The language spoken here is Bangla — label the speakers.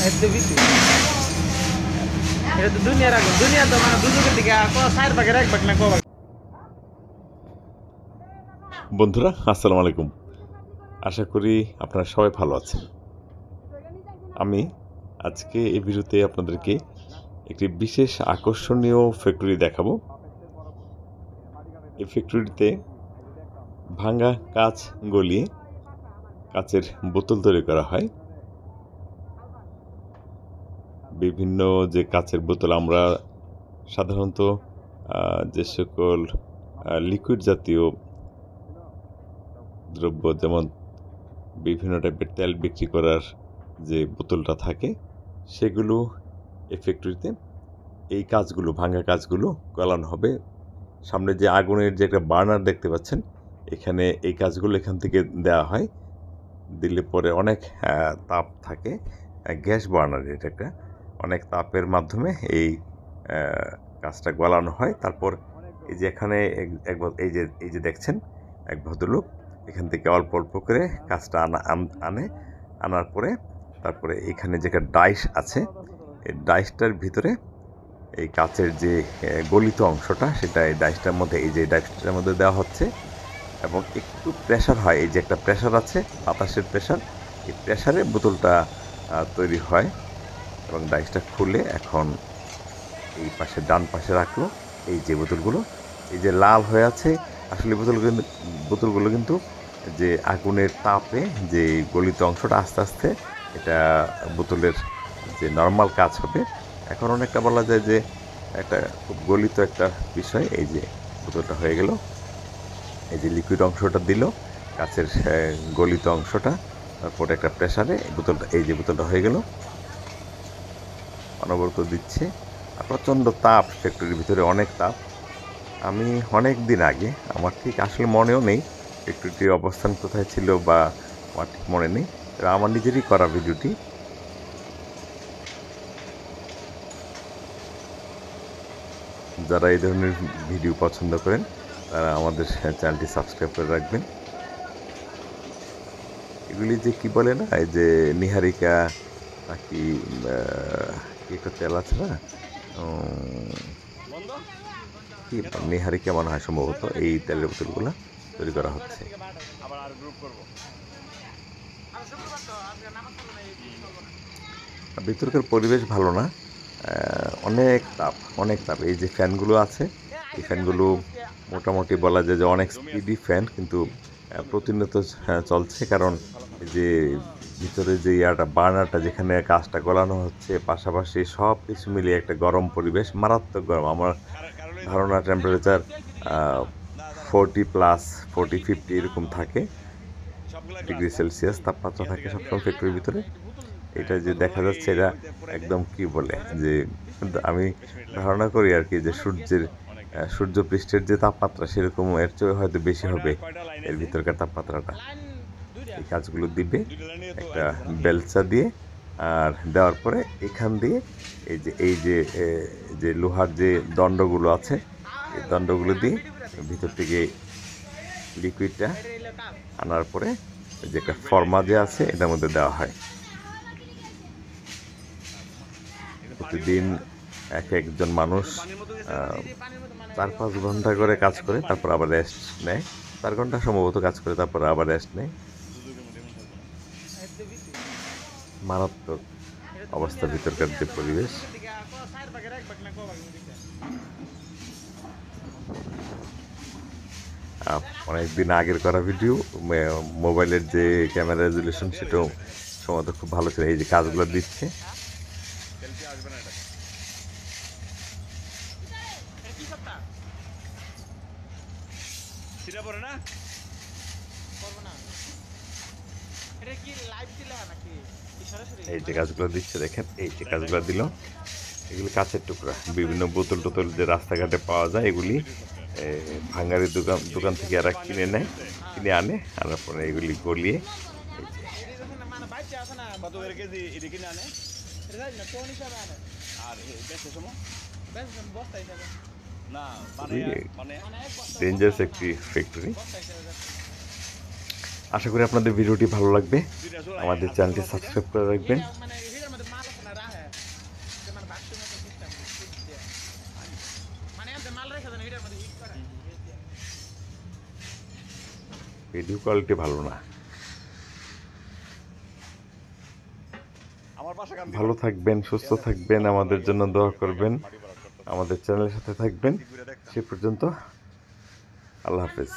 Speaker 1: এত বেশি এটা তো দুনিয়ার আগুন দুনিয়া তো মানে দুজনের দিকে চার ভাগের এক ভাগ না ক ভাগ।
Speaker 2: বন্ধুরা আসসালামু আলাইকুম, আশা করি আপনারা সবাই ভালো আছেন। আমি আজকে এই ভিডিওতে আপনাদেরকে একটি বিশেষ আকর্ষণীয় ফ্যাক্টরি দেখাবো। এই ফ্যাক্টরিতে ভাঙা কাঁচ গলিয়ে কাচের বোতল তৈরি করা হয়। বিভিন্ন যে কাচের বোতল আমরা সাধারণত যে সকল লিকুইড জাতীয় দ্রব্য, যেমন বিভিন্ন টাইপের তেল বিক্রি করার যে বোতলটা থাকে, সেগুলো এই ফ্যাক্টরিতে এই কাজগুলো, ভাঙা কাজগুলো গলানো হবে। সামনে যে আগুনের যে একটা বার্নার দেখতে পাচ্ছেন, এখানে এই কাজগুলো এখান থেকে দেওয়া হয়। দিলে পরে অনেক তাপ থাকে, গ্যাস বার্নার, এটা একটা অনেক তাপের মাধ্যমে এই কাজটা গলানো হয়। তারপর এই যে এখানে এই যে দেখছেন এক ভদ্রলোক এখান থেকে অল্প অল্প করে কাজটা আনার পরে তারপরে এখানে যে একটা ডাইস আছে, এই ডাইসটার ভিতরে এই কাচের যে গলিত অংশটা, সেটা এই ডাইসটার মধ্যে, এই যে ডাইসটার মধ্যে দেওয়া হচ্ছে। এবং একটু প্রেশার হয়, এই যে একটা প্রেশার আছে, বাতাসের প্রেশার, এই প্রেশারে বোতলটা তৈরি হয়। এবং ডাইসটা খুলে এখন এই পাশে ডান পাশে রাখলো। এই যে বোতলগুলো, এই যে লাল হয়ে আছে, আসলে বোতলগুলো কিন্তু যে আগুনের তাপে যে গলিত অংশটা আস্তে আস্তে এটা বোতলের যে নর্মাল কাজ হবে। এখন অনেকটা বলা যায় যে একটা খুব গলিত একটা বিষয়। এই যে বোতলটা হয়ে গেল, এই যে লিকুইড অংশটা দিল, কাচের গলিত অংশটা, তারপরে একটা প্রেসারে এই যে বোতলটা হয়ে গেল। অনবরত দিচ্ছে, আর প্রচণ্ড তাপ, ফ্যাক্টরির ভিতরে অনেক তাপ। আমি অনেক দিন আগে, আমার ঠিক আসলে মনেও নেই ফ্যাক্টরিটির অবস্থান কোথায় ছিল বা আমার ঠিক মনে নেই, আমার নিজেরই করা ভিডিওটি। যারা এই ধরনের ভিডিও পছন্দ করেন তারা আমাদের চ্যানেলটি সাবস্ক্রাইব করে রাখবেন। এগুলি যে কি বলে না, এই যে নিহারিকা নাকি একটা তেল আছে না, কি নিহারিকা মনে হয় সম্ভবত, এই তেলের বোতলগুলো তৈরি করা হচ্ছে। ভিতরকার পরিবেশ ভালো না, অনেক তাপ। এই যে ফ্যানগুলো আছে, এই ফ্যানগুলো মোটামুটি বলা যায় যে অনেক স্পিডি ফ্যান, কিন্তু প্রতিনিয়ত চলছে। কারণ যে ভিতরে যে বার্নারটা, যেখানে কাজটা গলানো হচ্ছে, পাশাপাশি সব কিছু মিলিয়ে একটা গরম পরিবেশ, মারাত্মক গরম। আমার ধারণা টেম্পারেচার 40+, 40-50 এরকম থাকে, ডিগ্রি সেলসিয়াস তাপমাত্রা থাকে সবসময় ফ্যাক্টরির ভিতরে। এটা যে দেখা যাচ্ছে, এটা একদম কি বলে যে, আমি ধারণা করি আর কি, যে সূর্যপৃষ্ঠের যে তাপমাত্রা, সেরকম এর চেয়ে হয়তো বেশি হবে এর ভিতরকার তাপমাত্রাটা। এই কাজগুলো দিবে একটা বেলচা দিয়ে, আর দেওয়ার পরে এখান দিয়ে এই যে লোহার যে দণ্ডগুলো আছে, এই দণ্ডগুলো দিয়ে ভিতর থেকে লিকুইডটা আনার পরে যে একটা ফর্মা যে আছে, এটার মধ্যে দেওয়া হয়। প্রতিদিন একজন মানুষ 4-5 ঘন্টা করে কাজ করে, তারপর আবার রেস্ট নেয়। 4 ঘন্টা সম্ভবত কাজ করে, তারপর আবার রেস্ট নেয়। মারাত্মক অবস্থা ভিতরকার যে পরিবেশ। অনেকদিন আগের করা ভিডিও, মোবাইলের যে ক্যামেরা রেজুলেশন, সেটাও সম্ভবত খুব ভালো ছিল। এই যে কাজগুলো দিচ্ছে, এই যে কাজগুলো দিচ্ছে, দেখেন এই যে কাজগুলো দিল, এগুলি কাঁচের টুকরা, বিভিন্ন বোতল টোতল যে রাস্তাঘাটে পাওয়া যায়, এগুলি ভাঙ্গারি দোকান থেকে এরা কিনে আনার পরে এগুলি গলিয়ে ডেঞ্জারাস একটি ফ্যাক্টরি। আশা করি আপনাদের ভিডিওটি ভালো লাগবে। আমাদের চ্যানেলটি সাবস্ক্রাইব করে রাখবেন।
Speaker 1: মানে এতে মাল রেখে দেন এটার মধ্যে হিট করে
Speaker 2: ভিডিও কোয়ালিটি ভালো না। ভালো থাকবেন, সুস্থ থাকবেন, আমাদের জন্য দোয়া করবেন, আমাদের চ্যানেলের সাথে থাকবেন। সে পর্যন্ত আল্লাহ হাফেজ।